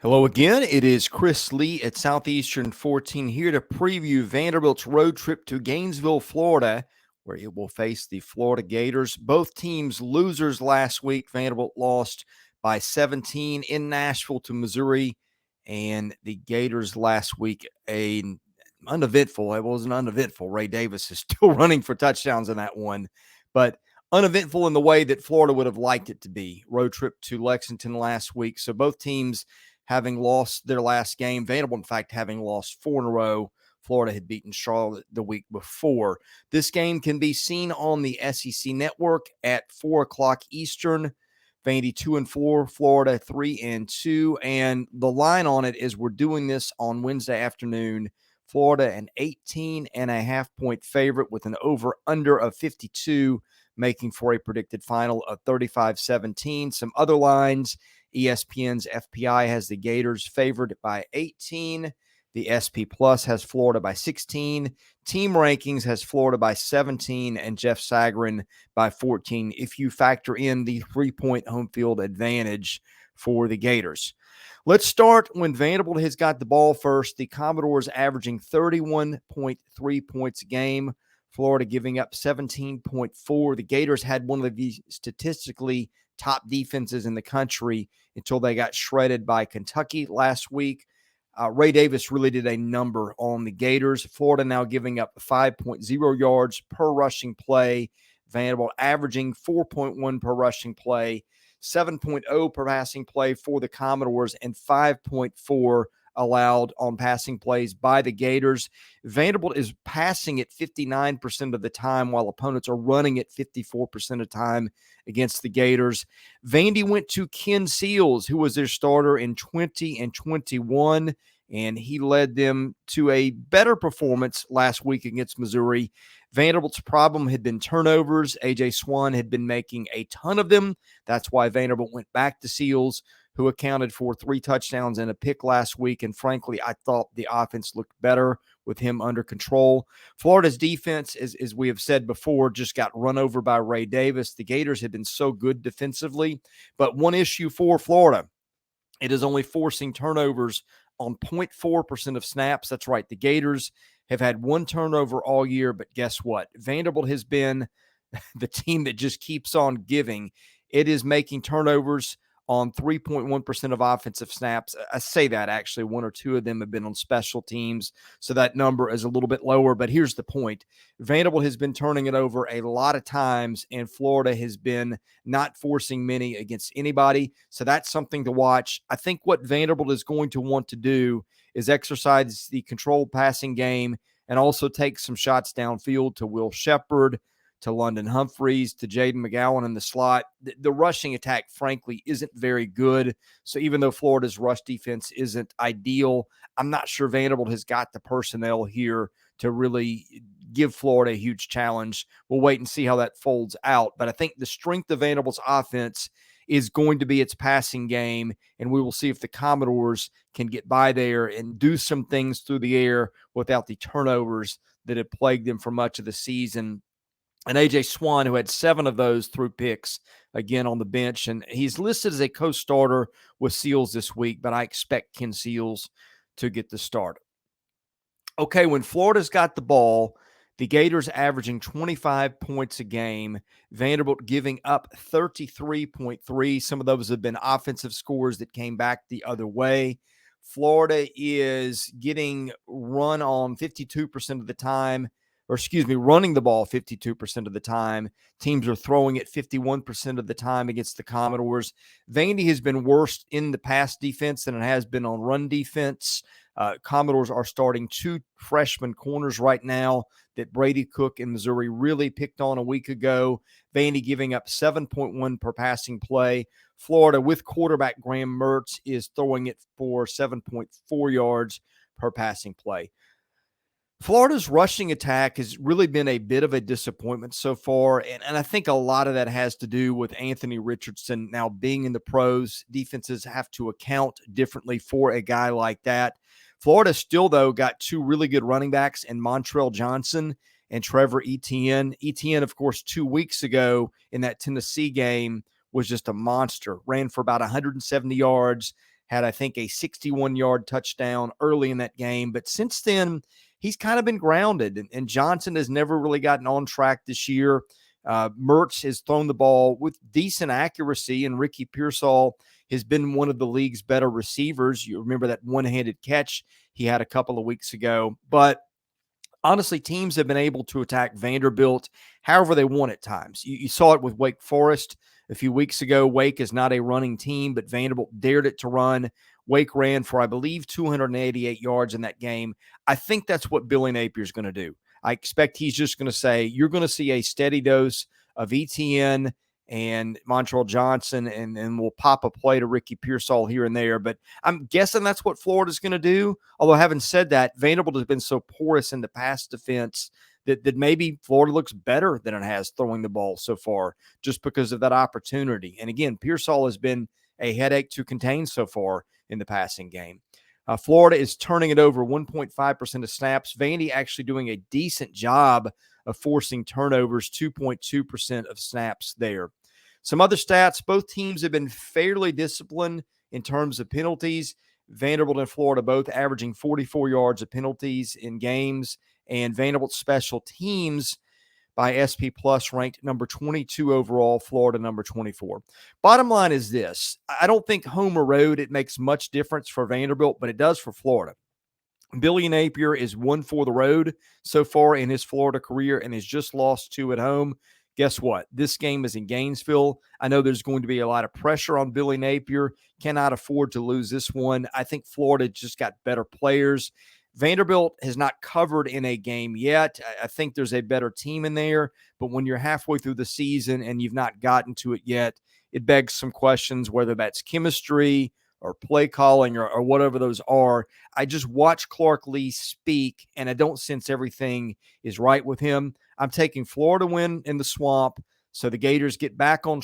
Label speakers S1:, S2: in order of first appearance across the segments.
S1: Hello again. It is Chris Lee at Southeastern 14 here to preview Vanderbilt's road trip to Gainesville, Florida, where it will face the Florida Gators. Both teams losers last week. Vanderbilt lost by 17 in Nashville to Missouri, and the Gators last week uneventful. It wasn't uneventful. Ray Davis is still running for touchdowns in that one, but uneventful in the way that Florida would have liked it to be. Road trip to Lexington last week. So both teams having lost their last game. Vanderbilt, in fact, having lost 4 in a row. Florida had beaten Charlotte the week before. This game can be seen on the SEC Network at 4 o'clock Eastern. Vandy 2-4, Florida 3-2. And the line on it is we're doing this on Wednesday afternoon. Florida, an 18.5-point favorite with an over-under of 52, making for a predicted final of 35-17. Some other lines. ESPN's FPI has the Gators favored by 18. The SP Plus has Florida by 16. Team Rankings has Florida by 17 and Jeff Sagarin by 14 if you factor in the 3-point home field advantage for the Gators. Let's start when Vanderbilt has got the ball first. The Commodores averaging 31.3 points a game. Florida giving up 17.4. The Gators had one of the statistically top defenses in the country until they got shredded by Kentucky last week. Ray Davis really did a number on the Gators. Florida now giving up 5.0 yards per rushing play. Vanderbilt averaging 4.1 per rushing play, 7.0 per passing play for the Commodores, and 5.4 allowed on passing plays by the Gators. Vanderbilt is passing at 59% of the time, while opponents are running at 54% of the time against the Gators. Vandy went to Ken Seals, who was their starter in 20 and 21, and he led them to a better performance last week against Missouri. Vanderbilt's problem had been turnovers. A.J. Swan had been making a ton of them. That's why Vanderbilt went back to Seals, who accounted for 3 touchdowns and a pick last week. And frankly, I thought the offense looked better with him under control. Florida's defense, as we have said before, just got run over by Ray Davis. The Gators have been so good defensively. But one issue for Florida, it is only forcing turnovers on 0.4% of snaps. That's right. The Gators have had 1 turnover all year, but guess what? Vanderbilt has been the team that just keeps on giving. It is making turnovers on 3.1% of offensive snaps. I say that actually 1 or 2 of them have been on special teams, so that number is a little bit lower. But here's the point. Vanderbilt has been turning it over a lot of times, and Florida has been not forcing many against anybody. So that's something to watch. I think what Vanderbilt is going to want to do is exercise the controlled passing game and also take some shots downfield to Will Shepard, to London Humphreys, to Jaden McGowan in the slot. The rushing attack, frankly, isn't very good. So even though Florida's rush defense isn't ideal, I'm not sure Vanderbilt has got the personnel here to really give Florida a huge challenge. We'll wait and see how that folds out. But I think the strength of Vanderbilt's offense is going to be its passing game, and we will see if the Commodores can get by there and do some things through the air without the turnovers that have plagued them for much of the season. And A.J. Swan, who had 7 of those through picks, again on the bench. And he's listed as a co-starter with Seals this week, but I expect Ken Seals to get the start. Okay, when Florida's got the ball, the Gators averaging 25 points a game. Vanderbilt giving up 33.3. Some of those have been offensive scores that came back the other way. Florida is getting run on 52% of the time. Running the ball 52% of the time. Teams are throwing it 51% of the time against the Commodores. Vandy has been worse in the pass defense than it has been on run defense. Commodores are starting 2 freshman corners right now that Brady Cook in Missouri really picked on a week ago. Vandy giving up 7.1 per passing play. Florida, with quarterback Graham Mertz, is throwing it for 7.4 yards per passing play. Florida's rushing attack has really been a bit of a disappointment so far, and I think a lot of that has to do with Anthony Richardson now being in the pros. Defenses have to account differently for a guy like that. Florida still, though, got 2 really good running backs in Montrell Johnson and Trevor Etienne. Etienne, of course, 2 weeks ago in that Tennessee game was just a monster. Ran for about 170 yards, had, I think, a 61-yard touchdown early in that game. But since then, he's kind of been grounded, and Johnson has never really gotten on track this year. Mertz has thrown the ball with decent accuracy, and Ricky Pearsall has been one of the league's better receivers. You remember that one-handed catch he had a couple of weeks ago. But honestly, teams have been able to attack Vanderbilt however they want at times. You saw it with Wake Forest a few weeks ago. Wake is not a running team, but Vanderbilt dared it to run. Wake ran for, I believe, 288 yards in that game. I think that's what Billy Napier is going to do. I expect he's just going to say, you're going to see a steady dose of ETN and Montrell Johnson, and we'll pop a play to Ricky Pearsall here and there. But I'm guessing that's what Florida's going to do. Although having said that, Vanderbilt has been so porous in the pass defense that maybe Florida looks better than it has throwing the ball so far just because of that opportunity. And again, Pearsall has been a headache to contain so far in the passing game. Florida is turning it over 1.5% of snaps. Vandy actually doing a decent job of forcing turnovers, 2.2% of snaps there. Some other stats, both teams have been fairly disciplined in terms of penalties. Vanderbilt and Florida both averaging 44 yards of penalties in games, and Vanderbilt special teams by SP Plus ranked number 22 overall, Florida number 24. Bottom line is this. I don't think home or road, it makes much difference for Vanderbilt, but it does for Florida. Billy Napier is 1 for the road so far in his Florida career and has just lost 2 at home. Guess what? This game is in Gainesville. I know there's going to be a lot of pressure on Billy Napier. Cannot afford to lose this one. I think Florida just got better players. Vanderbilt has not covered in a game yet. I think there's a better team in there, but when you're halfway through the season and you've not gotten to it yet, it begs some questions, whether that's chemistry or play calling or whatever those are. I just watch Clark Lee speak, and I don't sense everything is right with him. I'm taking Florida win in the Swamp, so the Gators get back on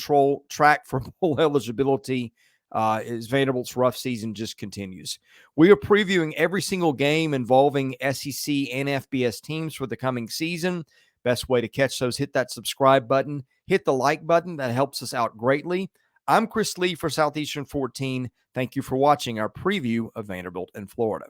S1: track for bowl eligibility as Vanderbilt's rough season just continues. We are previewing every single game involving SEC and FBS teams for the coming season. Best way to catch those, hit that subscribe button, hit the like button. That helps us out greatly. I'm Chris Lee for Southeastern 14. Thank you for watching our preview of Vanderbilt and Florida.